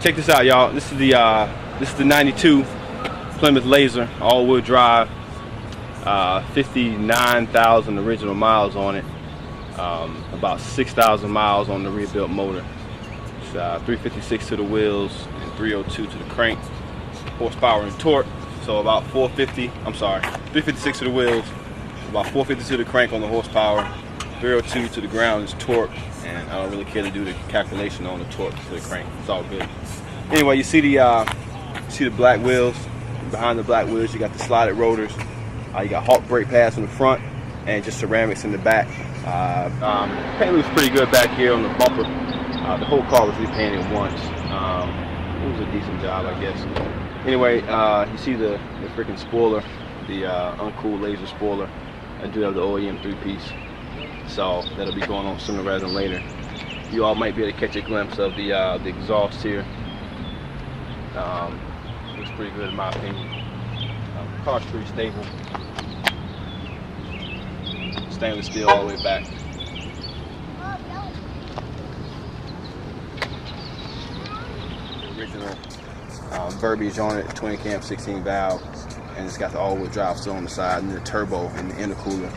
Check this out, y'all. This is the '92 Plymouth Laser, all-wheel drive, 59,000 original miles on it, about 6,000 miles on the rebuilt motor. It's 356 to the wheels and 302 to the crank. Horsepower and torque, so about 450. I'm sorry, 356 to the wheels, about 450 to the crank on the horsepower. 302 to the ground is torque, and I don't really care to do the calculation on the torque to the crank. It's all good. Anyway, you see the black wheels. Behind the black wheels, you got the slided rotors. You got Hawk brake pads in the front, and just ceramics in the back. Paint looks pretty good back here on the bumper. The whole car was repainted once. It was a decent job, I guess. Anyway, you see the freaking spoiler, the uncooled laser spoiler. I do have the OEM 3-piece. So that'll be going on sooner rather than later. You all might be able to catch a glimpse of the exhaust here. Looks pretty good in my opinion. The car's pretty stable. Stainless steel all the way back. The original verbiage on it, 20 cam 16 valve, and it's got the all-wheel drive still on the side, and the turbo and the intercooler.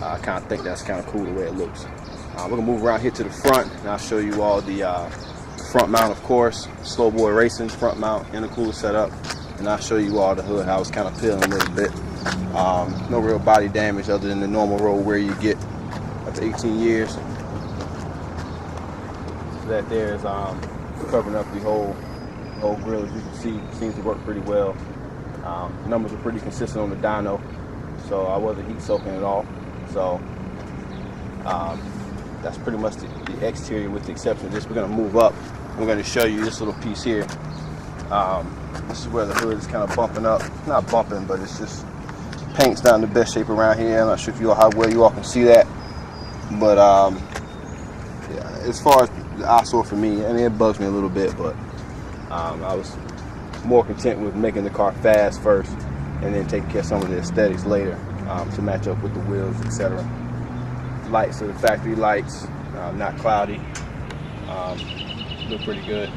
I kind of think that's kind of cool the way it looks. We're gonna move around here to the front, and I'll show you all the front mount, of course. Slow Boy Racing's front mount, intercooler setup, and I'll show you all the hood, how it's kind of peeling a little bit. No real body damage other than the normal roll wear you get after 18 years. So that there is covering up the whole grill. As you can see, it seems to work pretty well. Numbers are pretty consistent on the dyno, so I wasn't heat soaking at all. So that's pretty much the exterior, with the exception of this. We're going to move up. We're going to show you this little piece here. This is where the hood is kind of bumping up. Not bumping, but it's just paint's not in the best shape around here. I'm not sure if you all how well you all can see that. But yeah, as far as the eyesore for me, I mean, it bugs me a little bit, but I was more content with making the car fast first and then taking care of some of the aesthetics later, to match up with the wheels, etc. Lights are the factory lights, not cloudy. Look pretty good.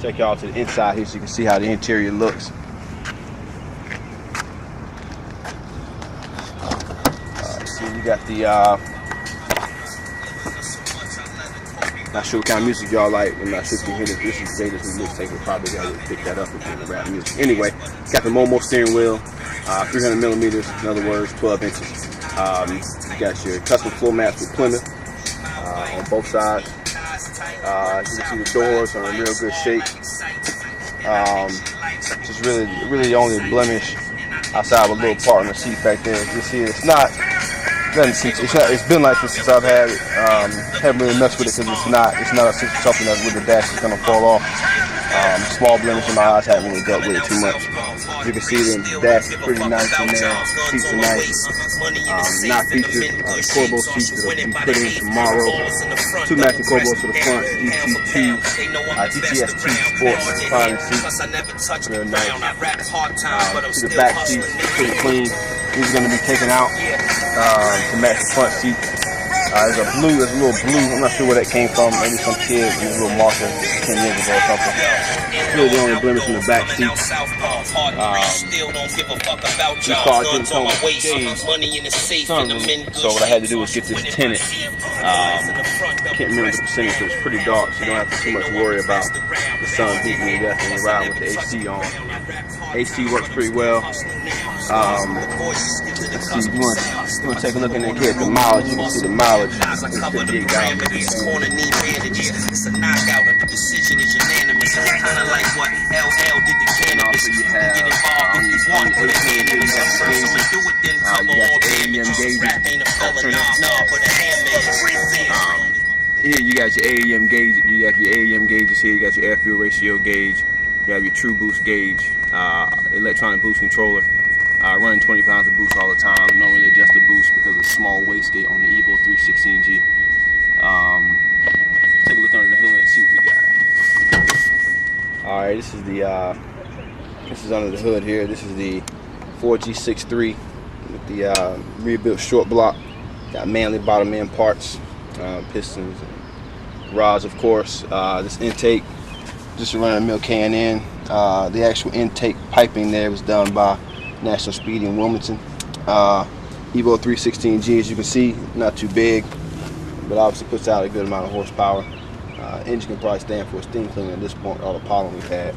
Take y'all to the inside here so you can see how the interior looks. See, you got the not sure what kind of music y'all like. I'm not sure if you can hear this. This is Jada's new mixtape. We'll probably gotta pick that up and get the rap music. Anyway, got the Momo steering wheel, 300 millimeters, in other words, 12 inches. You got your custom floor mats with Plymouth on both sides. You can see the doors are in real good shape. Just really the only blemish outside of a little part on the seat back there. You see, it's been like this since I've had it. Haven't really messed with it because it's not something that with the dash is gonna fall off. Small blemish in my eyes, haven't really dealt with it too much. You can see the dash is pretty nice in there. Seats are nice. Not featured Corbo seats that'll be put in tomorrow. 2 matching Corbos to the front. GTS2 Sports reclining seats, real nice. To the back seats, pretty clean. These are going to be taken out to match the front seat. There's a little blue, I'm not sure where that came from, maybe some kid with a little marker 10 years ago or something. Really the only blemish in the back seat. These cars didn't come with shades, so what I had to do was get this tinted. Can't remember the percentage, so it's pretty dark, so you don't have to too much worry about the sun beating you death when you ride with the AC on. AC works pretty well. Let's see, you want to take a look in there here at the mileage. You can see the mileage. It's 58,000. It's a knockout. The decision is unanimous. Kind of like what LL did to cannabis. You have get involved if you want. Put a hand in it. Do it then. Come on, damage. Rap ain't a felony. No, put a hand in. Here you got your AEM gauge. You got your AEM gauges here. You got your air fuel ratio gauge. You have your true boost gauge. Electronic boost controller. Running 20 pounds of boost all the time. Don't really adjust the boost because of small wastegate on the Evo 316G. Take a look under the hood and see what we got. All right, this is under the hood here. This is the 4G63 with the rebuilt short block. Got manly bottom end parts, pistons, and rods, of course. This intake just a run-of-the-mill K&N. The actual intake piping there was done by National Speed in Wilmington. Evo 316G, as you can see, not too big, but obviously puts out a good amount of horsepower. Engine can probably stand for a steam cleaner at this point, all the pollen we've had.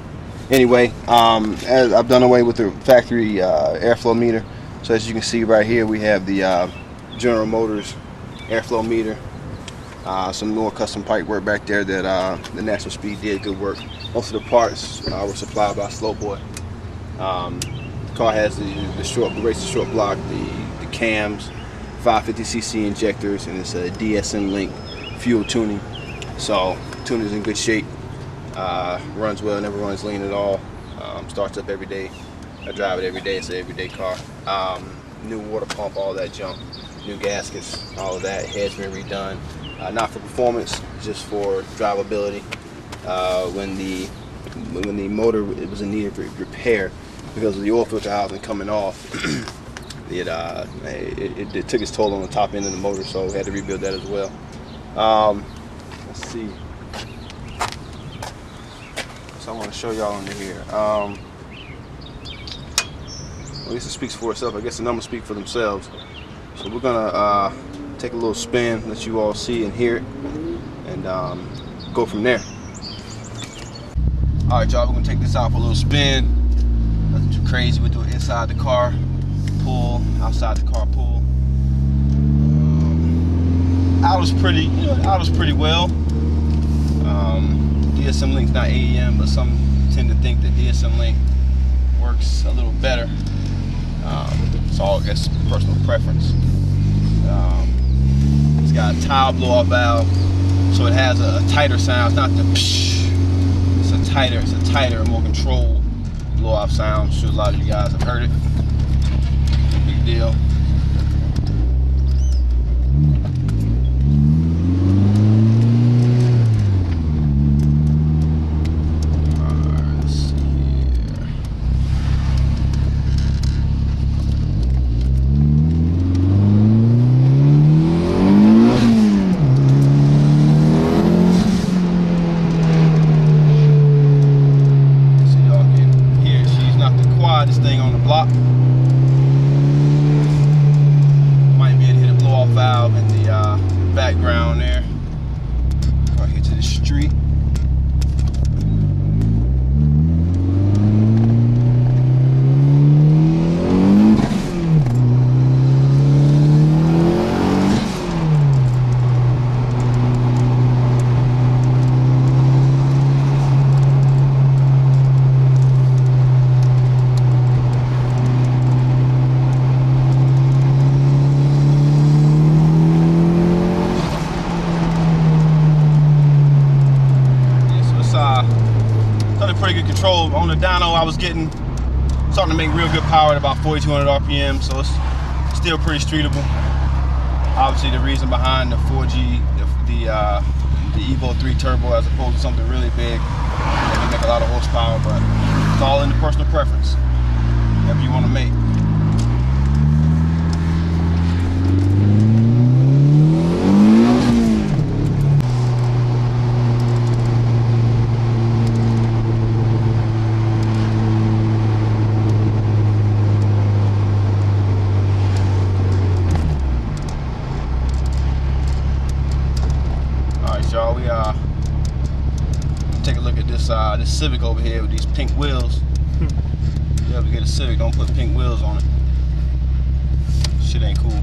Anyway, as I've done away with the factory airflow meter. So as you can see right here, we have the General Motors airflow meter. Some more custom pipe work back there that the National Speed did good work. Most of the parts were supplied by Slowboy. The car has the racer short block, the cams, 550cc injectors, and it's a DSM Link fuel tuning. So tuning is in good shape. Runs well, never runs lean at all. Starts up every day. I drive it every day. It's an everyday car. New water pump, all that junk. New gaskets, all of that. Head's been redone. Not for performance, just for drivability. When the motor was in need of repair because of the oil filter housing coming off, it took its toll on the top end of the motor, so we had to rebuild that as well. Let's see. So I want to show y'all under here. At least it speaks for itself. I guess the numbers speak for themselves. So we're gonna take a little spin, let you all see and hear it, and go from there. All right, y'all, we're gonna take this out for a little spin. Nothing too crazy. We'll do it inside the car, pull, outside the car, pull. Idles pretty well. DSM Link's not AEM, but some tend to think that DSM Link works a little better. It's all, I guess, personal preference. It's got a tile blow-off valve, so it has a tighter sound. It's not the psh. It's a tighter, more controlled blow-off sound. I'm sure a lot of you guys have heard it. Big deal. This thing on the block. Might be able to hit a blow-off valve in the background there. Right here to the street. Pretty good control. On the dyno I was starting to make real good power at about 4,200 RPM, so it's still pretty streetable. Obviously the reason behind the 4G, the Evo 3 turbo as opposed to something really big, it can make a lot of horsepower, but it's all in the personal preference, whatever you want to make. Y'all, we take a look at this this Civic over here with these pink wheels. You ever get a Civic, don't put pink wheels on it. Shit ain't cool.